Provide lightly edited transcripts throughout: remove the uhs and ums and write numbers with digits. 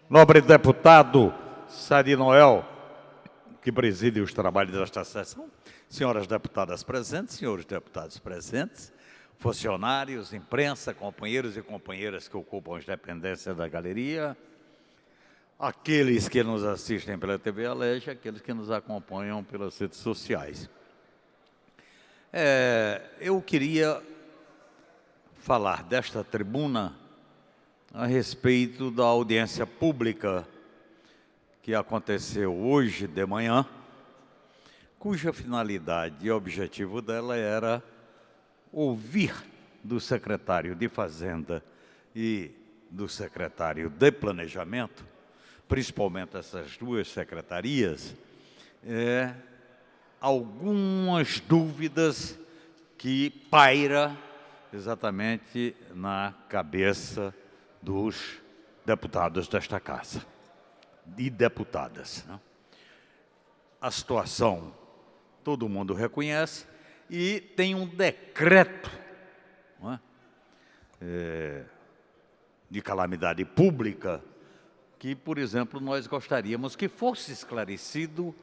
Nobre deputado Sadi Noel, que preside os trabalhos desta sessão, senhoras deputadas presentes, senhores deputados presentes, funcionários, imprensa, companheiros e companheiras que ocupam as dependências da galeria, aqueles que nos assistem pela TV Alerj, aqueles que nos acompanham pelas redes sociais. Eu queria falar desta tribuna a respeito da audiência pública que aconteceu hoje de manhã, cuja finalidade e objetivo dela era ouvir do secretário de Fazenda e do secretário de Planejamento, principalmente essas duas secretarias, algumas dúvidas que paira exatamente na cabeça dos deputados desta casa e deputadas, né? A situação todo mundo reconhece e tem um decreto, não é? De calamidade pública que, por exemplo, nós gostaríamos que fosse esclarecido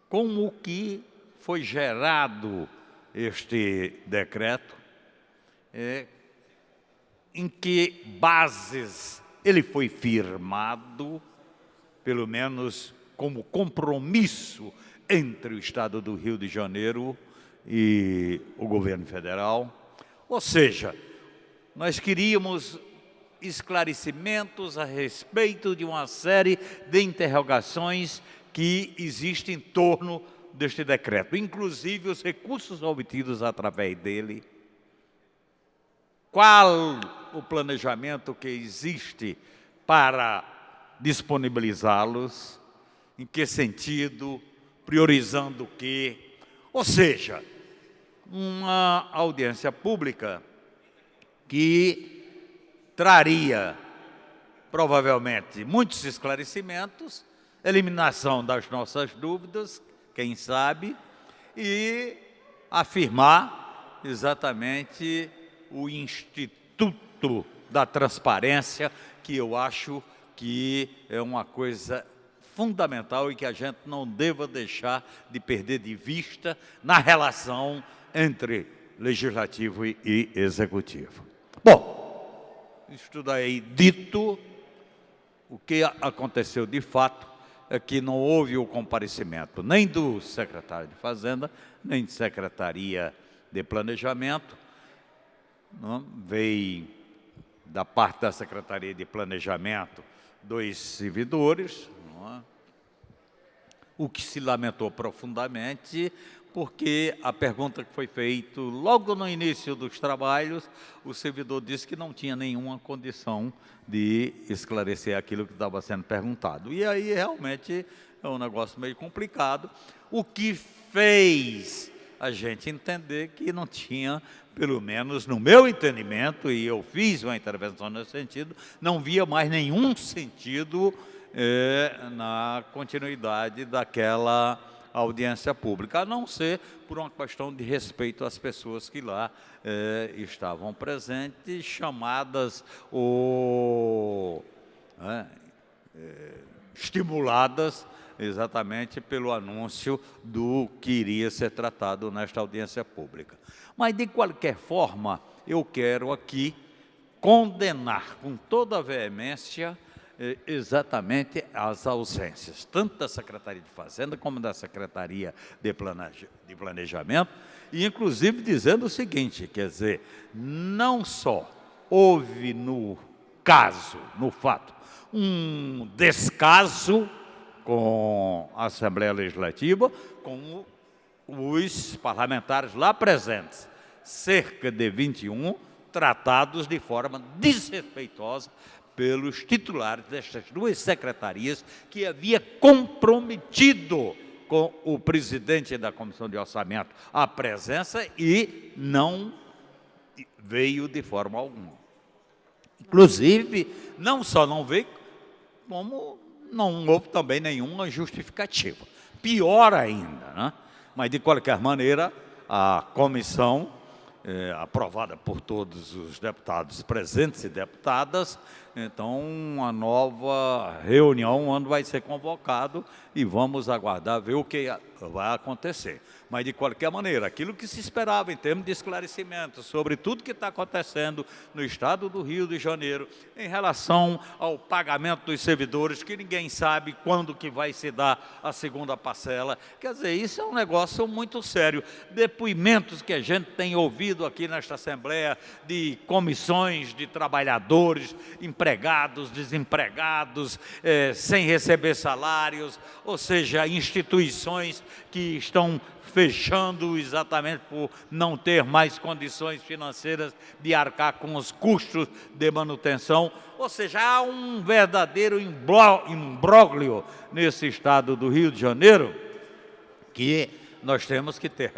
como que foi gerado este decreto, em que bases ele foi firmado, pelo menos como compromisso entre o Estado do Rio de Janeiro e o governo federal. Ou seja, nós queríamos esclarecimentos a respeito de uma série de interrogações que existem em torno deste decreto, inclusive os recursos obtidos através dele. Qual o planejamento que existe para disponibilizá-los? Em que sentido? Priorizando o quê? Ou seja, uma audiência pública que traria, provavelmente, muitos esclarecimentos, eliminação das nossas dúvidas, quem sabe, e afirmar exatamente o Instituto da Transparência, que eu acho que é uma coisa fundamental e que a gente não deva deixar de perder de vista na relação entre legislativo e executivo. Bom, isso daí dito, o que aconteceu de fato é que não houve o comparecimento nem do secretário de Fazenda, nem de Secretaria de Planejamento. Não? Veio da parte da Secretaria de Planejamento 2 servidores, não é? O que se lamentou profundamente, porque a pergunta que foi feita logo no início dos trabalhos, o servidor disse que não tinha nenhuma condição de esclarecer aquilo que estava sendo perguntado. E aí realmente é um negócio meio complicado, o que fez a gente entender que não tinha, pelo menos no meu entendimento, e eu fiz uma intervenção nesse sentido, não via mais nenhum sentido na continuidade daquela audiência pública, a não ser por uma questão de respeito às pessoas que lá estavam presentes, chamadas ou estimuladas exatamente pelo anúncio do que iria ser tratado nesta audiência pública. Mas, de qualquer forma, eu quero aqui condenar com toda a veemência exatamente as ausências, tanto da Secretaria de Fazenda como da Secretaria de Planejamento, e inclusive dizendo o seguinte, quer dizer, não só houve no fato, um descaso com a Assembleia Legislativa, com os parlamentares lá presentes, cerca de 21, tratados de forma desrespeitosa pelos titulares destas duas secretarias, que havia comprometido com o presidente da Comissão de Orçamento a presença e não veio de forma alguma. Inclusive, não só não veio, como não houve também nenhuma justificativa. Pior ainda, né? Mas, de qualquer maneira, a comissão, aprovada por todos os deputados presentes e deputadas, então uma nova reunião onde vai ser convocado e vamos aguardar ver o que vai acontecer. Mas, de qualquer maneira, aquilo que se esperava em termos de esclarecimento sobre tudo que está acontecendo no estado do Rio de Janeiro, em relação ao pagamento dos servidores, que ninguém sabe quando que vai se dar a segunda parcela. Quer dizer, isso é um negócio muito sério. Depoimentos que a gente tem ouvido aqui nesta Assembleia de comissões de trabalhadores, empregados, desempregados, sem receber salários, ou seja, instituições que estão fechando exatamente por não ter mais condições financeiras de arcar com os custos de manutenção. Ou seja, há um verdadeiro imbróglio nesse estado do Rio de Janeiro que nós temos que ter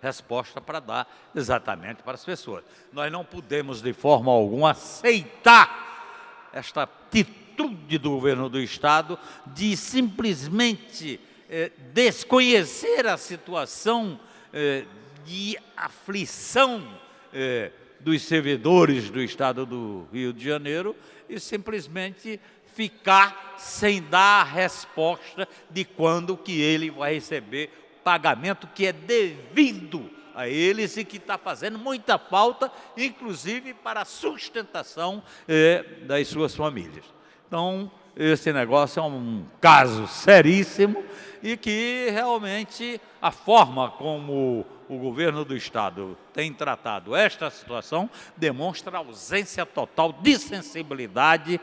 resposta para dar exatamente para as pessoas. Nós não podemos de forma alguma aceitar esta atitude do governo do estado de simplesmente desconhecer a situação de aflição dos servidores do estado do Rio de Janeiro e simplesmente ficar sem dar a resposta de quando que ele vai receber pagamento que é devido a eles e que está fazendo muita falta, inclusive para a sustentação das suas famílias. Então, esse negócio é um caso seríssimo e que realmente a forma como o governo do estado tem tratado esta situação demonstra ausência total de sensibilidade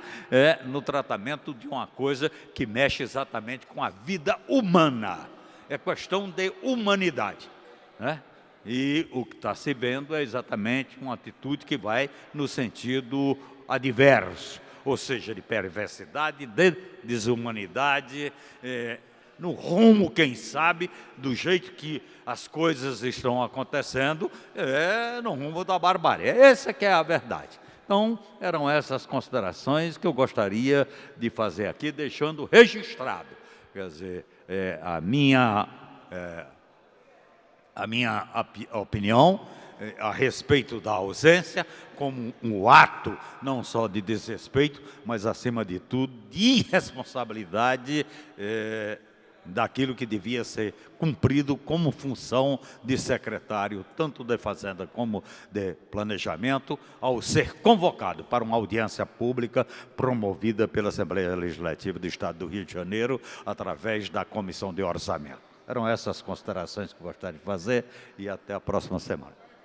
no tratamento de uma coisa que mexe exatamente com a vida humana. É questão de humanidade, né? E o que está se vendo é exatamente uma atitude que vai no sentido adverso, ou seja, de perversidade, de desumanidade, no rumo, quem sabe, do jeito que as coisas estão acontecendo, no rumo da barbárie. Essa que é a verdade. Então, eram essas considerações que eu gostaria de fazer aqui, deixando registrado, quer dizer, a minha opinião a respeito da ausência, como um ato não só de desrespeito, mas, acima de tudo, de irresponsabilidade daquilo que devia ser cumprido como função de secretário, tanto de Fazenda como de Planejamento, ao ser convocado para uma audiência pública promovida pela Assembleia Legislativa do Estado do Rio de Janeiro, através da Comissão de Orçamento. Eram essas considerações que eu gostaria de fazer e até a próxima semana.